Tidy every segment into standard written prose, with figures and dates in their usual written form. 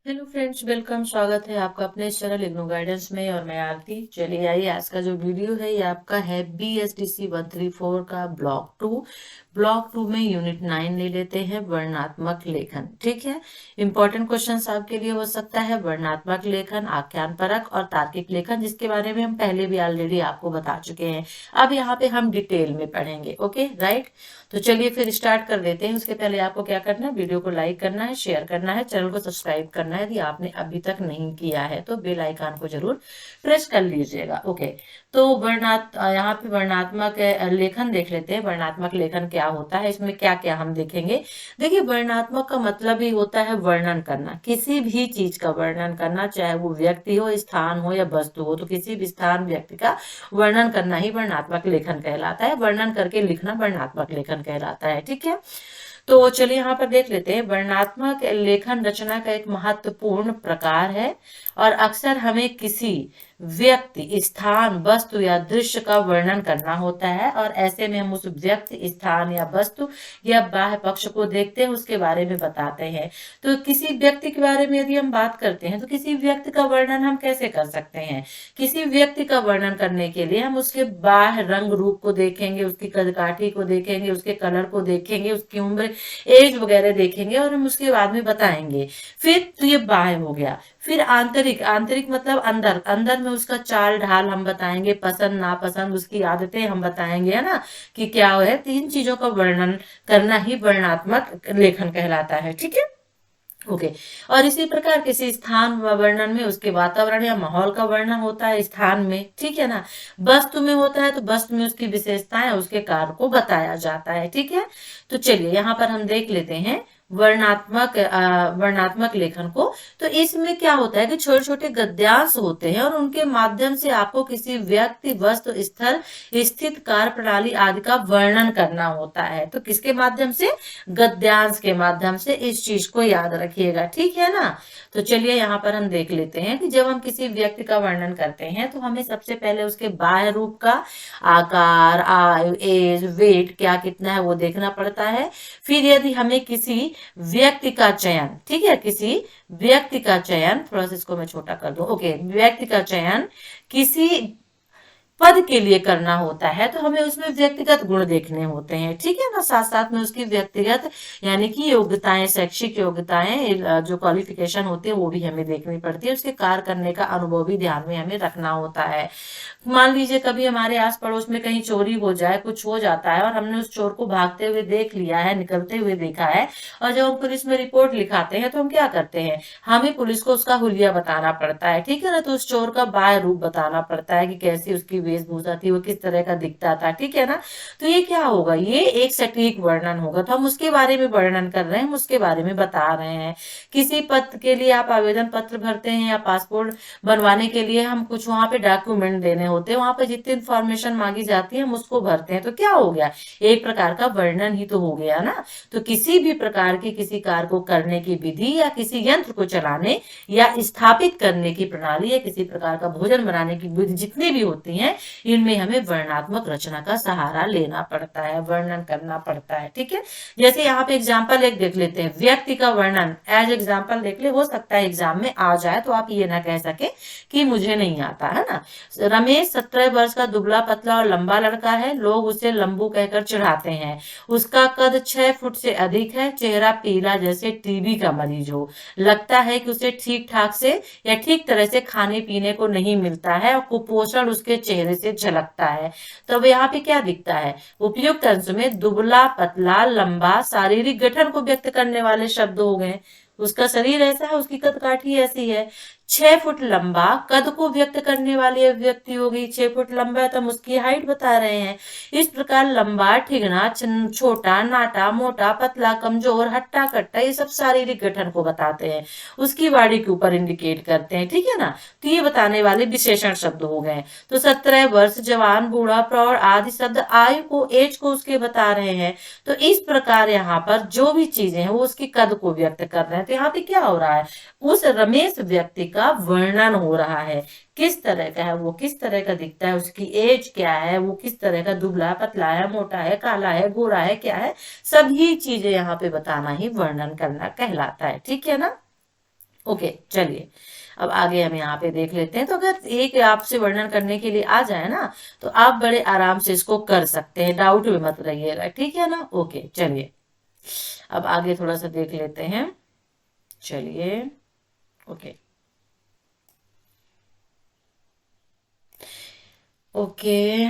Hello friends, welcome. स्वागत है आपका अपने इस चैनल इग्नो गाइडेंस में और मैं आरती। चलिए आइए, आज का जो वीडियो है ये आपका है BSDC 134 का ब्लॉक टू में यूनिट 9 ले लेते हैं, वर्णनात्मक लेखन। ठीक है। इंपॉर्टेंट क्वेश्चंस आपके लिए हो सकता है वर्णनात्मक लेखन, आख्यान परक और तार्किक लेखन, जिसके बारे में हम पहले भी ऑलरेडी आपको बता चुके हैं। अब यहाँ पे हम डिटेल में पढ़ेंगे। Okay, right. तो चलिए फिर स्टार्ट कर देते हैं। उसके पहले आपको क्या करना है, वीडियो को लाइक करना है, शेयर करना है, चैनल को सब्सक्राइब करना है। यदि आपने अभी तक नहीं किया है तो बेल आइकन को जरूर प्रेस कर लीजिएगा। ओके। तो यहाँ पे वर्णनात्मक लेखन देख लेते हैं। वर्णनात्मक लेखन क्या होता है, इसमें क्या क्या हम देखेंगे। देखिए, वर्णनात्मक का मतलब ही होता है वर्णन करना, किसी भी चीज का वर्णन करना, चाहे वो व्यक्ति हो, स्थान हो या वस्तु हो। तो किसी भी स्थान, व्यक्ति का वर्णन करना ही वर्णनात्मक लेखन कहलाता है। वर्णन करके लिखना वर्णनात्मक लेखन कहलाता है। ठीक है। तो चलिए यहाँ पर देख लेते हैं। वर्णनात्मक लेखन रचना का एक महत्वपूर्ण प्रकार है और अक्सर हमें किसी व्यक्ति, स्थान, वस्तु या दृश्य का वर्णन करना होता है और ऐसे में हम उस व्यक्ति, स्थान या वस्तु या बाह्य पक्ष को देखते हैं, उसके बारे में बताते हैं। तो किसी व्यक्ति के बारे में यदि हम बात करते हैं तो किसी व्यक्ति का वर्णन हम कैसे कर सकते हैं। किसी व्यक्ति का वर्णन करने के लिए हम उसके बाह्य रंग रूप को देखेंगे, उसकी कदकाठी को देखेंगे, उसके कलर को देखेंगे, उसकी उम्र, एज वगैरह देखेंगे और हम उसके बाद में बताएंगे। फिर तो ये बाह्य हो गया। फिर आंतरिक, आंतरिक मतलब अंदर, अंदर में उसका चाल ढाल हम बताएंगे, पसंद नापसंद, उसकी आदतें हम बताएंगे, है ना, कि क्या है। तीन चीजों का वर्णन करना ही वर्णनात्मक लेखन कहलाता है। ठीक है। ओके। और इसी प्रकार किसी स्थान व वर्णन में उसके वातावरण या माहौल का वर्णन होता है स्थान में। ठीक है ना। वस्तु में होता है तो वस्तु में उसकी विशेषताएं, उसके कार्य को बताया जाता है। ठीक है। तो चलिए यहाँ पर हम देख लेते हैं वर्णात्मक लेखन को। तो इसमें क्या होता है कि छोटे छोटे गद्यांश होते हैं और उनके माध्यम से आपको किसी व्यक्ति, वस्तु, स्थल, स्थित, कार्य प्रणाली आदि का वर्णन करना होता है। तो किसके माध्यम से, गद्यांश के माध्यम से। इस चीज को याद रखिएगा। ठीक है ना। तो चलिए यहाँ पर हम देख लेते हैं कि जब हम किसी व्यक्ति का वर्णन करते हैं तो हमें सबसे पहले उसके बाह्य रूप का, आकार, आयु, एज, वेट क्या कितना है वो देखना पड़ता है। फिर यदि हमें किसी व्यक्ति का चयन, ठीक है, किसी व्यक्ति का चयन, थोड़ा सा इसको मैं छोटा कर दूं। ओके, व्यक्ति का चयन किसी पद के लिए करना होता है तो हमें उसमें व्यक्तिगत गुण देखने होते हैं। ठीक है ना। साथ साथ में उसकी व्यक्तिगत यानी कि योग्यताएं, शैक्षिक योग्यताएं, जो क्वालिफिकेशन होती है वो भी हमें देखनी पड़ती है। उसके कार्य करने का अनुभव भी ध्यान में हमें रखना होता है। मान लीजिए कभी हमारे आस पड़ोस में कहीं चोरी हो जाए, कुछ हो जाता है और हमने उस चोर को भागते हुए देख लिया है, निकलते हुए देखा है, और जब हम पुलिस में रिपोर्ट लिखाते हैं तो हम क्या करते हैं, हमें पुलिस को उसका हुलिया बताना पड़ता है। ठीक है ना। तो उस चोर का बाह्य रूप बताना पड़ता है कि कैसी उसकी वेशभूषा थी, वो किस तरह का दिखता था। ठीक है ना। तो ये क्या होगा, ये एक सटीक वर्णन होगा। तो हम उसके बारे में वर्णन कर रहे हैं, हम उसके बारे में बता रहे हैं। किसी पद के लिए आप आवेदन पत्र भरते हैं या पासपोर्ट बनवाने के लिए हम कुछ वहां पे डॉक्यूमेंट देने होते हैं, वहां पे जितनी इंफॉर्मेशन मांगी जाती है हम उसको भरते हैं। तो क्या हो गया, एक प्रकार का वर्णन ही तो हो गया ना। तो किसी भी प्रकार की किसी कार्य को करने की विधि या किसी यंत्र को चलाने या स्थापित करने की प्रणाली या किसी प्रकार का भोजन बनाने की विधि जितनी भी होती हैं, इनमें हमें वर्णनात्मक रचना का सहारा लेना पड़ता है, वर्णन करना पड़ता है। ठीक है। जैसे यहाँ पे एग्जाम्पल एक देख लेते हैं, व्यक्ति का वर्णन एज एग्जाम्पल देख ले। हो सकता है एग्जाम में आ जाए तो आप ये ना कह सके कि मुझे नहीं आता, है ना। रमेश 17 वर्ष का दुबला पतला और लंबा लड़का है। लोग उसे लंबू कहकर चिढ़ाते हैं। उसका कद 6 फुट से अधिक है। चेहरा पीला जैसे टीबी का मरीज हो। लगता है कि उसे ठीक ठाक से या ठीक तरह से खाने पीने को नहीं मिलता है और कुपोषण उसके चेहरे से झलकता है। तो अब यहाँ पे क्या दिखता है, उपयुक्त अंश में दुबला, पतला, लंबा शारीरिक गठन को व्यक्त करने वाले शब्द हो गए। उसका शरीर ऐसा है, उसकी कदकाठी ऐसी है। 6 फुट लंबा, कद को व्यक्त करने वाली अभिव्यक्ति होगी। 6 फुट लंबा है तो हम उसकी हाइट बता रहे हैं। इस प्रकार लंबा, ठिगना, छोटा, नाटा, मोटा, पतला, कमजोर, हट्टा कट्टा, ये सब शारीरिक गठन को बताते हैं, उसकी बॉडी के ऊपर इंडिकेट करते हैं। ठीक है ना। तो ये बताने वाले विशेषण शब्द हो गए। तो 17 वर्ष, जवान, बूढ़ा, प्रौढ़ आदि शब्द आयु को, एज को उसके बता रहे हैं। तो इस प्रकार यहाँ पर जो भी चीजें हैं वो उसकी कद को व्यक्त कर रहे हैं। तो यहाँ पे क्या हो रहा है, उस रमेश व्यक्ति का वर्णन हो रहा है, किस तरह का है वो, किस तरह का दिखता है, उसकी एज क्या है, वो किस तरह का, दुबला पतला है, मोटा है, काला है, गोरा है, क्या है, सभी चीजें यहाँ पे बताना ही वर्णन करना कहलाता है। ठीक है ना। ओके, चलिए अब आगे हम यहाँ पे देख लेते हैं। तो अगर एक आपसे वर्णन करने के लिए आ जाए ना, तो आप बड़े आराम से इसको कर सकते हैं, डाउट में मत रहिएगा, ठीक है ना। ओके, चलिए अब आगे थोड़ा सा देख लेते हैं। चलिए, ओके ओके।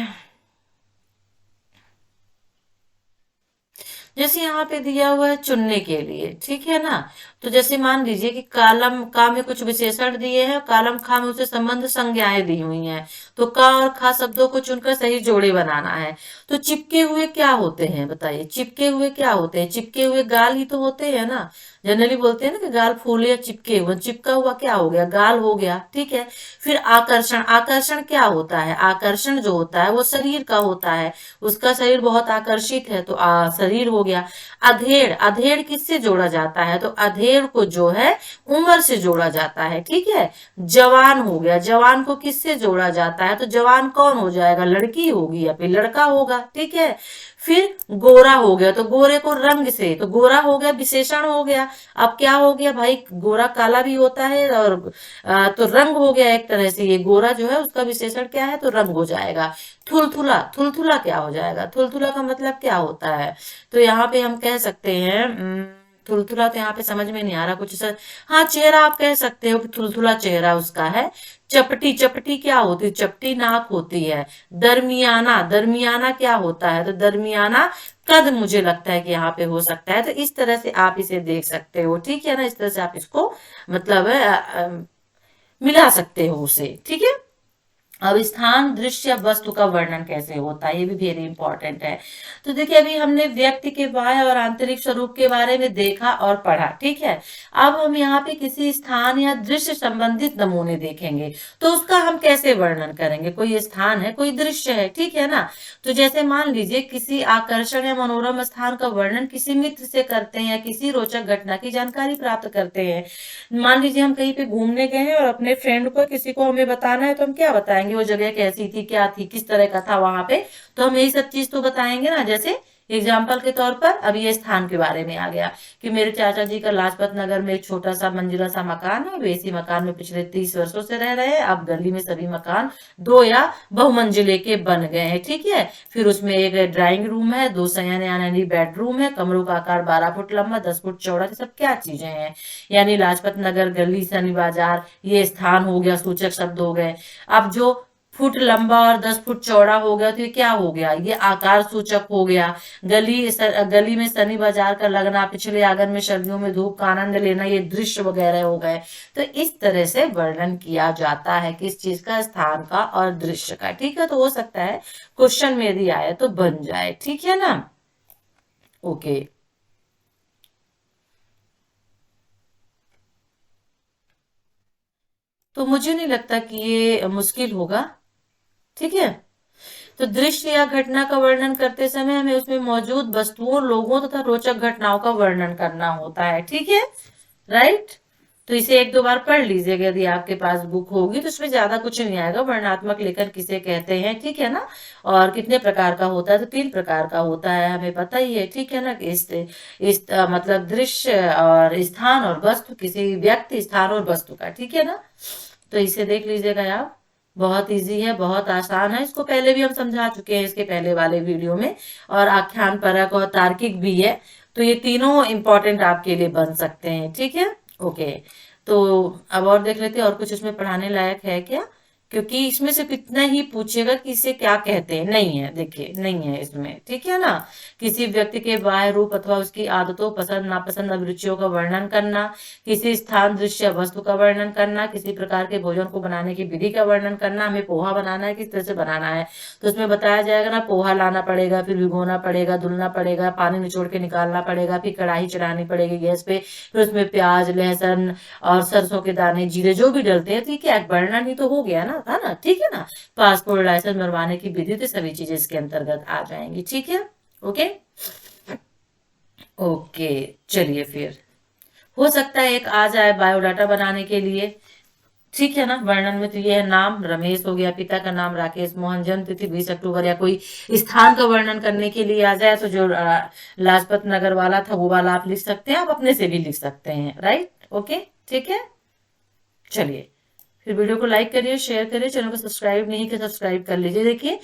जैसे यहाँ पे दिया हुआ है चुनने के लिए, ठीक है ना। तो जैसे मान लीजिए कि कालम का में कुछ विशेषण दिए हैं, कालम खा में उसे संबंध संज्ञाएं दी हुई हैं। तो का और खा शब्दों को चुनकर सही जोड़े बनाना है। तो चिपके हुए क्या होते हैं बताइए, चिपके हुए क्या होते हैं? चिपके हुए गाल ही तो होते हैं ना। जनरली बोलते हैं ना कि गाल फूले या चिपके हुए, चिपका हुआ क्या हो गया? गाल हो गया, ठीक है। फिर आकर्षण, आकर्षण क्या होता है? आकर्षण जो होता है वो शरीर का होता है, उसका शरीर बहुत आकर्षित है, तो शरीर हो गया। अधेड़, अधेड़ किससे जोड़ा जाता है? तो अधेड़ को जो है उम्र से जोड़ा जाता है, ठीक है। जवान हो गया, जवान को किससे जोड़ा जाता है? तो जवान कौन हो जाएगा? लड़की होगी या फिर लड़का होगा, ठीक है। फिर गोरा हो गया, तो गोरे को रंग से, तो गोरा हो गया, विशेषण हो गया। अब क्या हो गया भाई? गोरा काला भी होता है, और तो रंग हो गया एक तरह से। ये गोरा जो है उसका विशेषण क्या है? तो रंग हो जाएगा। थुलथुला, थुलथुला क्या हो जाएगा? थुलथुला का मतलब क्या होता है? तो यहाँ पे हम कह सकते हैं थुलथुला, तो यहाँ पे समझ में नहीं आ रहा कुछ सर। हाँ, चेहरा आप कह सकते हो कि थुलथुला चेहरा उसका है। चपटी, चपटी क्या होती है? चपटी नाक होती है। दरमियाना, दरमियाना क्या होता है? तो दरमियाना कद मुझे लगता है कि यहाँ पे हो सकता है। तो इस तरह से आप इसे देख सकते हो, ठीक है ना। इस तरह से आप इसको मतलब मिला सकते हो उसे, ठीक है। अब स्थान, दृश्य, वस्तु का वर्णन कैसे होता है, ये भी वेरी इंपॉर्टेंट है। तो देखिए, अभी हमने व्यक्ति के बाह्य और आंतरिक स्वरूप के बारे में देखा और पढ़ा, ठीक है। अब हम यहाँ पे किसी स्थान या दृश्य संबंधित नमूने देखेंगे। तो उसका हम कैसे वर्णन करेंगे? कोई स्थान है, कोई दृश्य है, ठीक है ना। तो जैसे मान लीजिए किसी आकर्षण या मनोरम स्थान का वर्णन किसी मित्र से करते हैं, या किसी रोचक घटना की जानकारी प्राप्त करते हैं। मान लीजिए हम कहीं पे घूमने गए हैं और अपने फ्रेंड को, किसी को हमें बताना है, तो हम क्या बताएंगे? वो जगह कैसी थी, क्या थी, किस तरह का था वहां पे। तो हम यही सब चीज तो बताएंगे ना। जैसे एग्जाम्पल के तौर पर अब ये स्थान के बारे में आ गया कि मेरे चाचा जी का लाजपत नगर में एक छोटा सा मंजिला सा मकान है। वे इसी मकान में पिछले 30 वर्षों से रह रहे हैं। अब गली में सभी मकान दो या बहुमंजिले के बन गए हैं, ठीक है। फिर उसमें एक ड्राइंग रूम है, दो शयन यानी बेडरूम है, कमरों का आकार 12 फुट लंबा, 10 फुट चौड़ा। ये सब क्या चीजें हैं? यानी लाजपत नगर, गली, शनि बाजार, ये स्थान हो गया, सूचक शब्द हो गए। अब जो फुट लंबा और 10 फुट चौड़ा हो गया, तो ये क्या हो गया? ये आकार सूचक हो गया। गली में शनि बाजार का लगना, पिछले आंगन में सर्दियों में धूप का आनंद लेना, ये दृश्य वगैरह हो गए। तो इस तरह से वर्णन किया जाता है किस चीज का? स्थान का और दृश्य का, ठीक है। तो हो सकता है क्वेश्चन में यदि आए तो बन जाए, ठीक है ना। ओके, तो मुझे नहीं लगता कि ये मुश्किल होगा, ठीक है। तो दृश्य या घटना का वर्णन करते समय हमें उसमें मौजूद वस्तुओं, लोगों तथा रोचक घटनाओं का वर्णन करना होता है, ठीक है, राइट। तो इसे एक दो बार पढ़ लीजिएगा यदि आपके पास बुक होगी, तो इसमें ज्यादा कुछ नहीं आएगा। वर्णनात्मक लेखन किसे कहते हैं, ठीक है ना। और कितने प्रकार का होता है? तो 3 प्रकार का होता है, हमें पता ही है, ठीक है ना। कि मतलब दृश्य और स्थान और वस्तु, किसी व्यक्ति, स्थान और वस्तु का, ठीक है ना। तो इसे देख लीजिएगा आप, बहुत इजी है, बहुत आसान है। इसको पहले भी हम समझा चुके हैं इसके पहले वाले वीडियो में। और आख्यान परक और तार्किक भी है। तो ये तीनों इंपॉर्टेंट आपके लिए बन सकते हैं, ठीक है। ओके, तो अब और देख लेते हैं और कुछ इसमें पढ़ाने लायक है क्या। क्योंकि इसमें सिर्फ इतना ही पूछेगा कि इसे क्या कहते हैं, नहीं है, देखिए नहीं है इसमें, ठीक है ना। किसी व्यक्ति के बाह्य रूप अथवा उसकी आदतों, पसंद नापसंद, अभिरुचियों का वर्णन करना, किसी स्थान, दृश्य, वस्तु का वर्णन करना, किसी प्रकार के भोजन को बनाने की विधि का वर्णन करना। हमें पोहा बनाना है, किस तरह से बनाना है, तो उसमें बताया जाएगा ना। पोहा लाना पड़ेगा, फिर भिगोना पड़ेगा, धुलना पड़ेगा, पानी निचोड़ के निकालना पड़ेगा, फिर कढ़ाई चढ़ानी पड़ेगी गैस पे, फिर उसमें प्याज, लहसुन और सरसों के दाने, जीरे जो भी डलते हैं, ठीक है। वर्णन ही तो हो गया ना, था ना, ठीक है ना। पासपोर्ट, लाइसेंस बनवाने की विधि, तो सभी चीजें इसके अंतर्गत आ जाएंगी, ठीक है। ओके ओके, चलिए फिर हो सकता है एक आ जाए बायोडाटा बनाने के लिए, ठीक है ना। वर्णन में तो ये है, नाम रमेश हो गया, पिता का नाम राकेश मोहन, जन्म तिथि 20 अक्टूबर, या कोई स्थान का वर्णन करने के लिए आ जाए तो जो लाजपत नगर वाला था वो वाला आप लिख सकते हैं, आप अपने से भी लिख सकते हैं, राइट। ओके, ठीक है। चलिए, फिर वीडियो को लाइक करिए, शेयर करिए, चैनल को सब्सक्राइब नहीं किया सब्सक्राइब कर लीजिए। देखिए,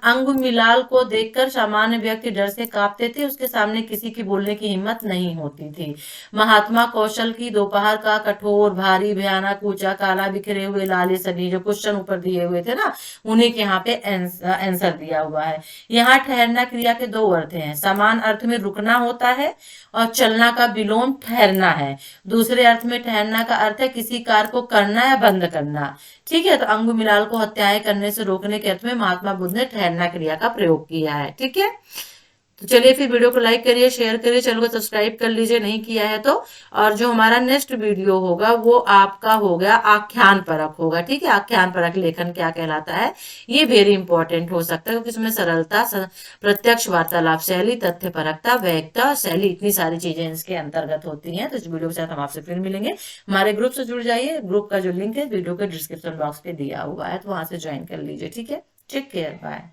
अंगुमिलाल को देखकर सामान्य व्यक्ति डर से कांपते थे, उसके सामने किसी की बोलने की हिम्मत नहीं होती थी। महात्मा कौशल की दोपहर का कठोर भारी भयानक ऊंचा काला बिखरे हुए लाली सनी, जो क्वेश्चन ऊपर दिए हुए थे ना, उन्हीं के यहाँ पे आंसर दिया हुआ है। यहाँ ठहरना क्रिया के दो अर्थ हैं, समान अर्थ में रुकना होता है और चलना का विलोम ठहरना है। दूसरे अर्थ में ठहरना का अर्थ है किसी कार्य को करना या बंद करना। ठीक है, तो अंगुमिलाल को हत्याएं करने से रोकने के अर्थ में महात्मा बुद्ध ने ठहरना क्रिया का प्रयोग किया है। ठीक है, तो चलिए फिर वीडियो को लाइक करिए, शेयर करिए, चैनल को सब्सक्राइब कर लीजिए नहीं किया है तो। और जो हमारा नेक्स्ट वीडियो होगा वो आपका हो गया आख्यान परक होगा। ठीक है, आख्यान परक लेखन क्या कहलाता है, ये वेरी इंपॉर्टेंट हो सकता है, क्योंकि इसमें सरलता, प्रत्यक्ष वार्तालाप शैली, तथ्य परकता, वैयक्ता शैली, इतनी सारी चीजें इसके अंतर्गत होती हैं। तो इस वीडियो के साथ हम आपसे फिर मिलेंगे। हमारे ग्रुप से जुड़ जाइए, ग्रुप का जो लिंक है वीडियो के डिस्क्रिप्शन बॉक्स पे दिया हुआ है, तो वहां से ज्वाइन कर लीजिए। ठीक है, टेक केयर, बाय।